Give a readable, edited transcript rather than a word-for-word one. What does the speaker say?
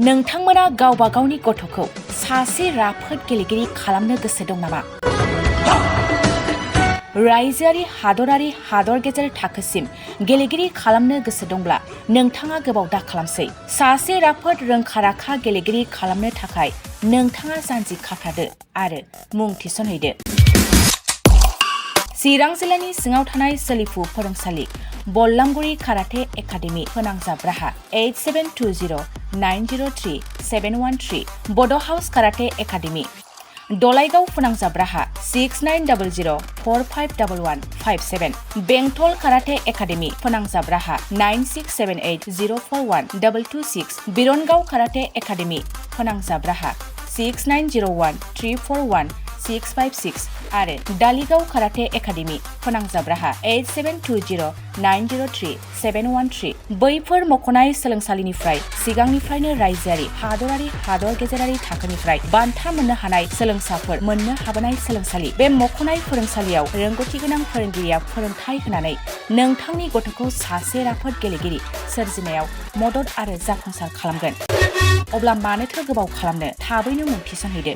नोंथांमोना गावबा गावनि गथ'खौ सासे राफोद गेलेगिरि खालामनो गोसो दं नामा? रायजोआरि हादरारि हादर गेजेर थाखोसिम गेलेगिरि खालामनो गोसो दंब्ला नोंथाङा गोबाव दा खालामसै। सासे राफोद रोंखा-राखा गेलेगिरि खालामनो थाखाय नोंथाङा जानजि खाफ्रादो आरो मुं थिसनहैदो। चिरां जिल्लानि सिङाव थानाय सोलिफु फोरोंसालि बल्लामगुरि काराटे एकाडेमि फोनांजाब राहा 8720903713 बड' हाउस काराटे एकाडेमि दलाइगाव फोनांजाब राहा 6900451157 बेंटल काराटे एकाडेमि फोनांजाब राहा 9678041226 बिरनगाव काराटे एकाडेमि फोनांजाब राहा 6901341656 आरो दालिगाव काराटे एकाडेमि फोनांजाब राहा 8720903713 बैफोर मख'नाय सोलोंसालिनिफ्राय सिगांनिफ्रायनो रायजोआरि हादरारि हादर गेजेरारि थाखोनिफ्राय बान्था मोननो हानाय सोलोंसाफोर मोननो हाबोनाय सोलोंसालि। बे मख'नाय फोरोंसालियाव रोंगौथि गोनां फोरोंगिरिया फोरोंथाय होनानै नोंथांनि गथ'खौ सासे राफोद गेलेगिरि सोरजिनायाव मदद आरो जाफुंसार खालामगोन। अब्ला मानोथो गोबाव खालामनो, थाबैनो मुं थिसनहैदो।